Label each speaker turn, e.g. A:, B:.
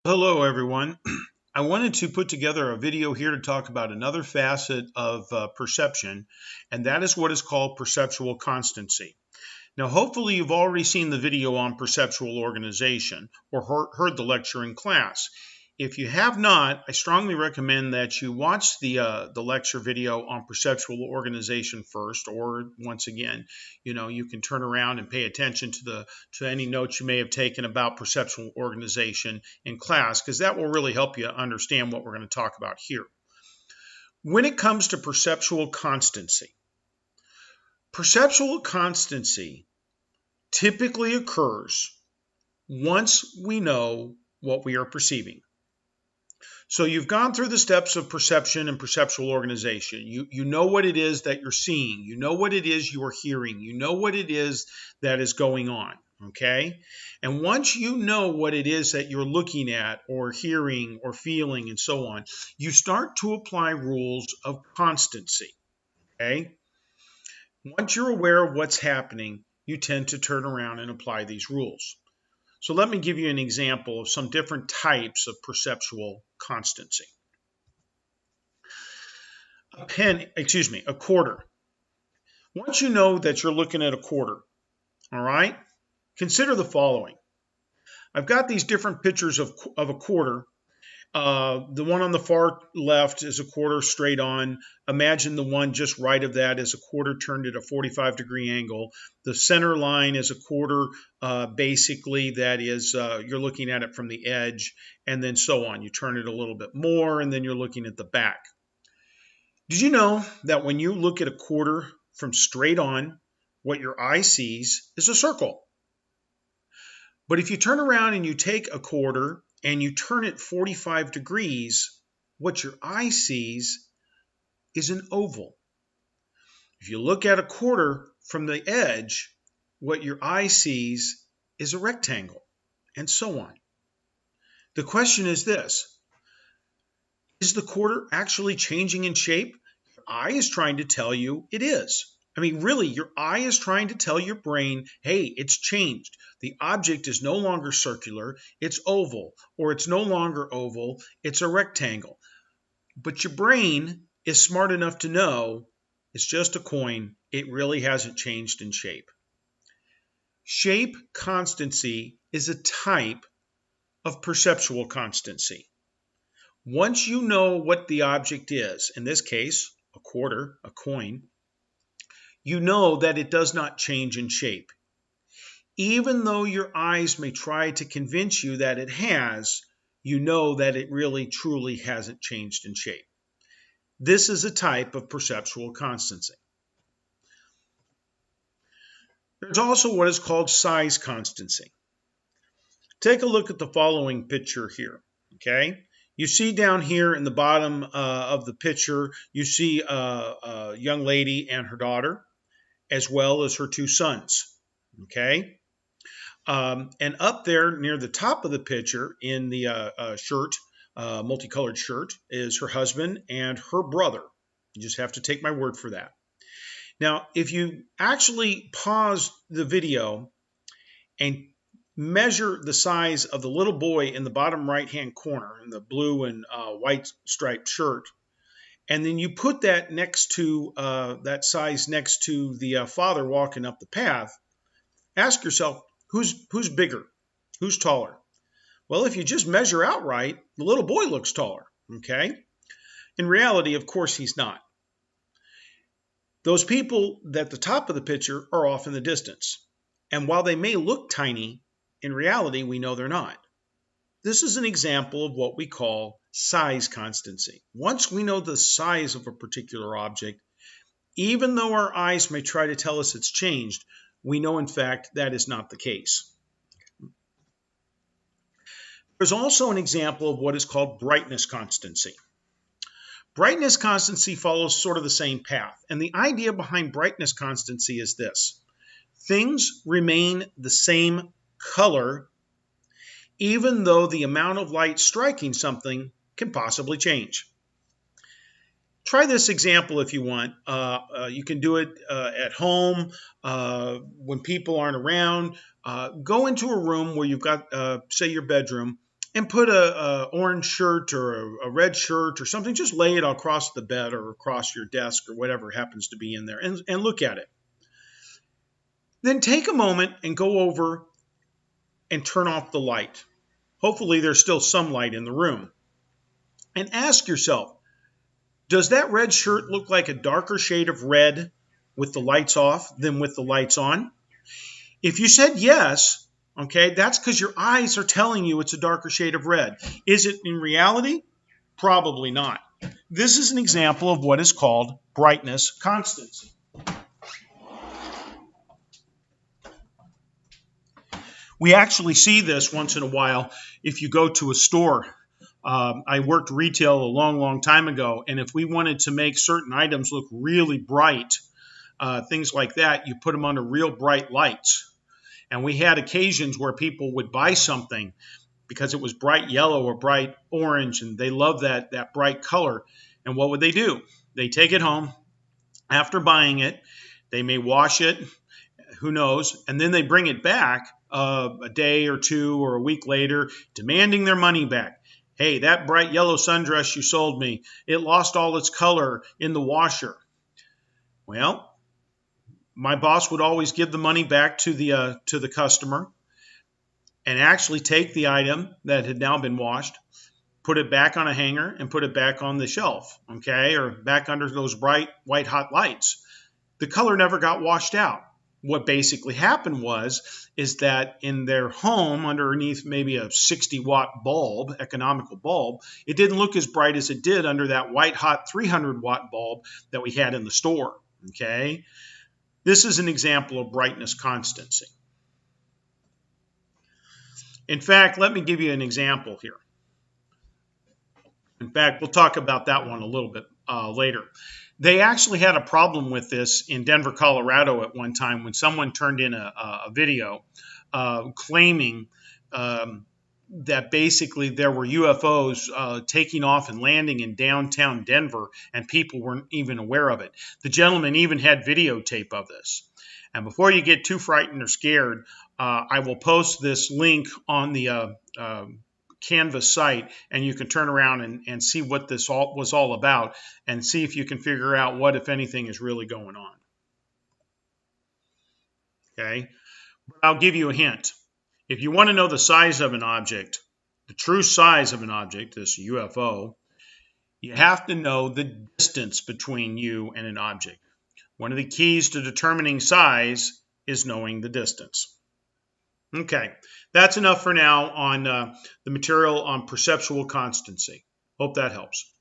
A: Hello, everyone. I wanted to put together a video here to talk about another facet of perception, and that is what is called perceptual constancy. Now, hopefully, you've already seen the video on perceptual organization or heard the lecture in class. If you have not, I strongly recommend that you watch the lecture video on perceptual organization first, or once again, you can turn around and pay attention to any notes you may have taken about perceptual organization in class, because that will really help you understand what we're going to talk about here. When it comes to perceptual constancy typically occurs once we know what we are perceiving. So you've gone through the steps of perception and perceptual organization. You know what it is that you're seeing. You know what it is you are hearing. You know what it is that is going on. Okay? And once you know what it is that you're looking at or hearing or feeling and so on, you start to apply rules of constancy. Okay? Once you're aware of what's happening, you tend to turn around and apply these rules. So let me give you an example of some different types of perceptual constancy. A quarter. Once you know that you're looking at a quarter, all right, consider the following. I've got these different pictures of a quarter. The one on the far left is a quarter straight on. Imagine the one just right of that is a quarter turned at a 45-degree angle. The center line is a quarter, basically, that is, you're looking at it from the edge, and then so on. You turn it a little bit more, and then you're looking at the back. Did you know that when you look at a quarter from straight on, what your eye sees is a circle? But if you turn around and you take a quarter and you turn it 45 degrees, what your eye sees is an oval. If you look at a quarter from the edge, what your eye sees is a rectangle, and so on. The question is this: is the quarter actually changing in shape? Your eye is trying to tell you it is. I mean, really, your eye is trying to tell your brain, hey, it's changed. The object is no longer circular, it's oval, or it's no longer oval, it's a rectangle. But your brain is smart enough to know it's just a coin. It really hasn't changed in shape. Shape constancy is a type of perceptual constancy. Once you know what the object is, in this case, a quarter, a coin, you know that it does not change in shape. Even though your eyes may try to convince you that it has, you know that it really truly hasn't changed in shape. This is a type of perceptual constancy. There's also what is called size constancy. Take a look at the following picture here, okay? You see down here in the bottom of the picture, you see a young lady and her daughter, as well as her two sons, okay? And up there near the top of the picture in the shirt, multicolored shirt, is her husband and her brother. You just have to take my word for that. Now, if you actually pause the video and measure the size of the little boy in the bottom right-hand corner in the blue and white striped shirt, and then you put that next to that size next to the father walking up the path, ask yourself, who's bigger? Who's taller? Well, if you just measure outright, the little boy looks taller, okay? In reality, of course, he's not. Those people at the top of the picture are off in the distance. And while they may look tiny, in reality, we know they're not. This is an example of what we call size constancy. Once we know the size of a particular object, even though our eyes may try to tell us it's changed, we know, in fact, that is not the case. There's also an example of what is called brightness constancy. Brightness constancy follows sort of the same path. And the idea behind brightness constancy is this: things remain the same color, even though the amount of light striking something can possibly change. Try this example if you want. You can do it at home when people aren't around. Go into a room where you've got, say, your bedroom, and put a orange shirt or a red shirt or something. Just lay it across the bed or across your desk or whatever happens to be in there, and look at it. Then take a moment and go over and turn off the light. Hopefully there's still some light in the room. And ask yourself, does that red shirt look like a darker shade of red with the lights off than with the lights on? If you said yes, okay, that's because your eyes are telling you it's a darker shade of red. Is it in reality? Probably not. This is an example of what is called brightness constancy. We actually see this once in a while if you go to a store. I worked retail a long time ago, and if we wanted to make certain items look really bright, things like that, you put them under real bright lights. And we had occasions where people would buy something because it was bright yellow or bright orange, and they love that bright color. And what would they do? They take it home. After buying it, they may wash it, who knows, and then they bring it back a day or two or a week later, demanding their money back. Hey, that bright yellow sundress you sold me, it lost all its color in the washer. Well, my boss would always give the money back to the customer and actually take the item that had now been washed, put it back on a hanger, and put it back on the shelf, okay, or back under those bright white hot lights. The color never got washed out. What basically happened is that in their home, underneath maybe a 60-watt bulb, economical bulb, it didn't look as bright as it did under that white-hot 300-watt bulb that we had in the store, okay? This is an example of brightness constancy. In fact, let me give you an example here. In fact, we'll talk about that one a little bit later. They actually had a problem with this in Denver, Colorado at one time when someone turned in a video claiming that basically there were UFOs taking off and landing in downtown Denver, and people weren't even aware of it. The gentleman even had videotape of this. And before you get too frightened or scared, I will post this link on the Canvas site, and you can turn around and see what this was all about and see if you can figure out what, if anything, is really going on. Okay? But I'll give you a hint. If you want to know the size of an object, the true size of an object, this UFO, you have to know the distance between you and an object. One of the keys to determining size is knowing the distance. Okay, that's enough for now on the material on perceptual constancy. Hope that helps.